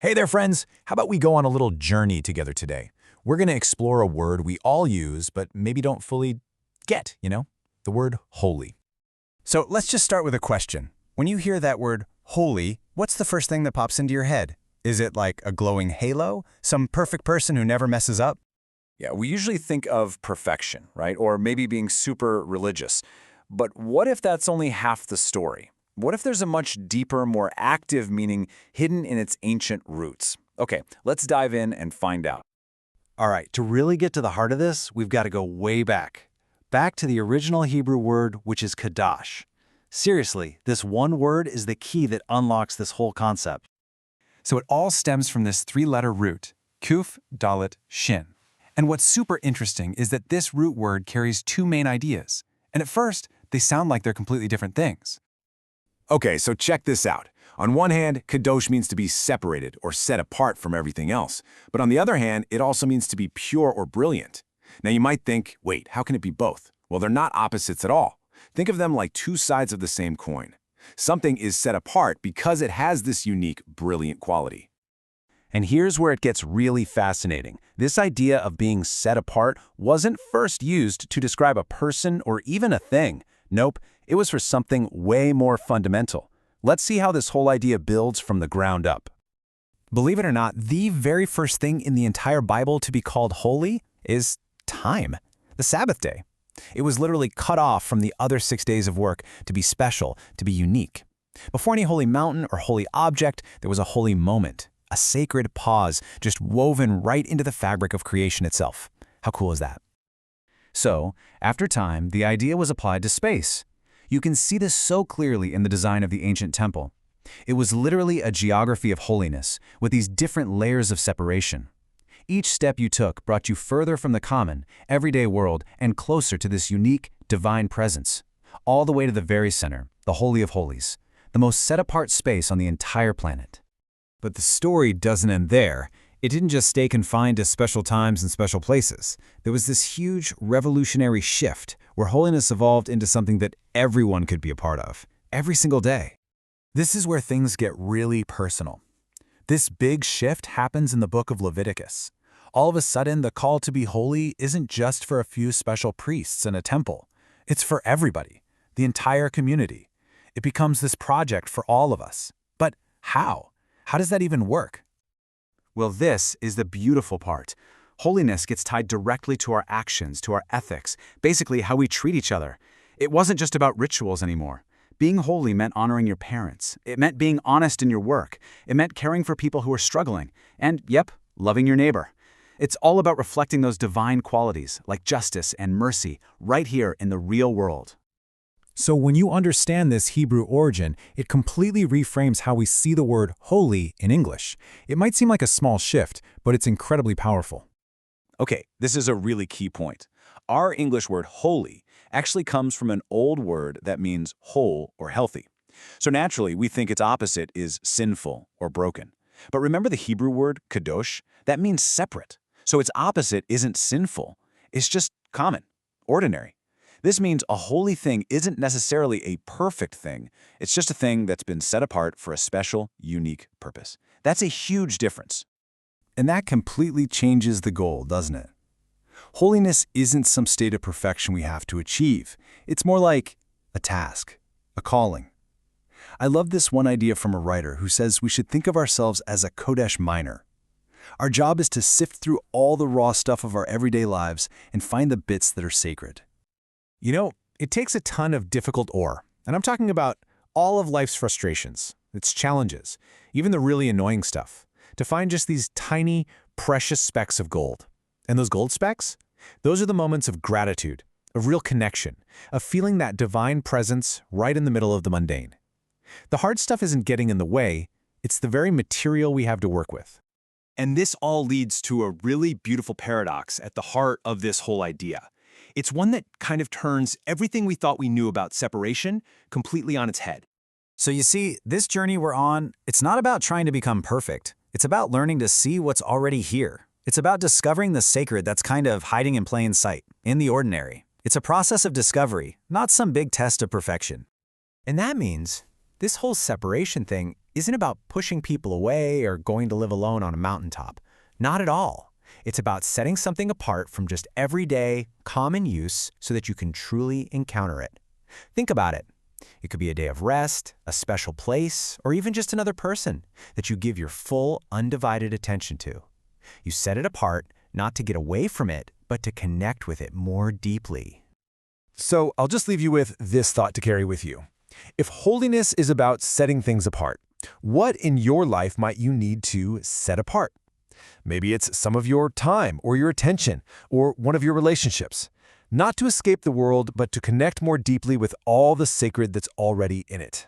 Hey there, friends! How about we go on a little journey together today? We're going to explore a word we all use, but maybe don't fully get. The word holy. So let's just start with a question. When you hear that word holy, what's the first thing that pops into your head? Is it like a glowing halo? Some perfect person who never messes up? Yeah, we usually think of perfection, right? Or maybe being super religious. But what if that's only half the story? What if there's a much deeper, more active meaning hidden in its ancient roots? Okay, let's dive in and find out. All right, to really get to the heart of this, we've got to go way back. Back to the original Hebrew word, which is Kadosh. Seriously, this one word is the key that unlocks this whole concept. So it all stems from this three-letter root, kuf, dalet, shin. And what's super interesting is that this root word carries two main ideas. And at first, they sound like they're completely different things. Okay, so check this out. On one hand, Kadosh means to be separated or set apart from everything else. But on the other hand, it also means to be pure or brilliant. Now you might think, wait, how can it be both? Well, they're not opposites at all. Think of them like two sides of the same coin. Something is set apart because it has this unique, brilliant quality. And here's where it gets really fascinating. This idea of being set apart wasn't first used to describe a person or even a thing. Nope, it was for something way more fundamental. Let's see how this whole idea builds from the ground up. Believe it or not, the very first thing in the entire Bible to be called holy is time, the Sabbath day. It was literally cut off from the other 6 days of work to be special, to be unique. Before any holy mountain or holy object, there was a holy moment, a sacred pause just woven right into the fabric of creation itself. How cool is that? So, after time, the idea was applied to space. You can see this so clearly in the design of the ancient temple. It was literally a geography of holiness, with these different layers of separation. Each step you took brought you further from the common, everyday world and closer to this unique, divine presence, all the way to the very center, the Holy of Holies, the most set-apart space on the entire planet. But the story doesn't end there. It didn't just stay confined to special times and special places. There was this huge, revolutionary shift where holiness evolved into something that everyone could be a part of, every single day. This is where things get really personal. This big shift happens in the book of Leviticus. All of a sudden, the call to be holy isn't just for a few special priests in a temple. It's for everybody, the entire community. It becomes this project for all of us. But how? How does that even work? Well, this is the beautiful part. Holiness gets tied directly to our actions, to our ethics, basically how we treat each other. It wasn't just about rituals anymore. Being holy meant honoring your parents. It meant being honest in your work. It meant caring for people who are struggling. And, yep, loving your neighbor. It's all about reflecting those divine qualities, like justice and mercy, right here in the real world. So when you understand this Hebrew origin, it completely reframes how we see the word holy in English. It might seem like a small shift, but it's incredibly powerful. Okay, this is a really key point. Our English word holy actually comes from an old word that means whole or healthy. So naturally, we think its opposite is sinful or broken. But remember the Hebrew word kadosh? That means separate. So its opposite isn't sinful. It's just common, ordinary. This means a holy thing isn't necessarily a perfect thing. It's just a thing that's been set apart for a special, unique purpose. That's a huge difference. And that completely changes the goal, doesn't it? Holiness isn't some state of perfection we have to achieve. It's more like a task, a calling. I love this one idea from a writer who says we should think of ourselves as a Kodesh miner. Our job is to sift through all the raw stuff of our everyday lives and find the bits that are sacred. It takes a ton of difficult ore, and I'm talking about all of life's frustrations, its challenges, even the really annoying stuff, to find just these tiny, precious specks of gold. And those gold specks? Those are the moments of gratitude, of real connection, of feeling that divine presence right in the middle of the mundane. The hard stuff isn't getting in the way, it's the very material we have to work with. And this all leads to a really beautiful paradox at the heart of this whole idea. It's one that kind of turns everything we thought we knew about separation completely on its head. So you see, this journey we're on, it's not about trying to become perfect. It's about learning to see what's already here. It's about discovering the sacred that's kind of hiding in plain sight, in the ordinary. It's a process of discovery, not some big test of perfection. And that means This whole separation thing isn't about pushing people away or going to live alone on a mountaintop. Not at all. It's about setting something apart from just everyday, common use so that you can truly encounter it. Think about it. It could be a day of rest, a special place, or even just another person that you give your full, undivided attention to. You set it apart, not to get away from it, but to connect with it more deeply. So I'll just leave you with this thought to carry with you. If holiness is about setting things apart, what in your life might you need to set apart? Maybe it's some of your time or your attention or one of your relationships. Not to escape the world, but to connect more deeply with all the sacred that's already in it.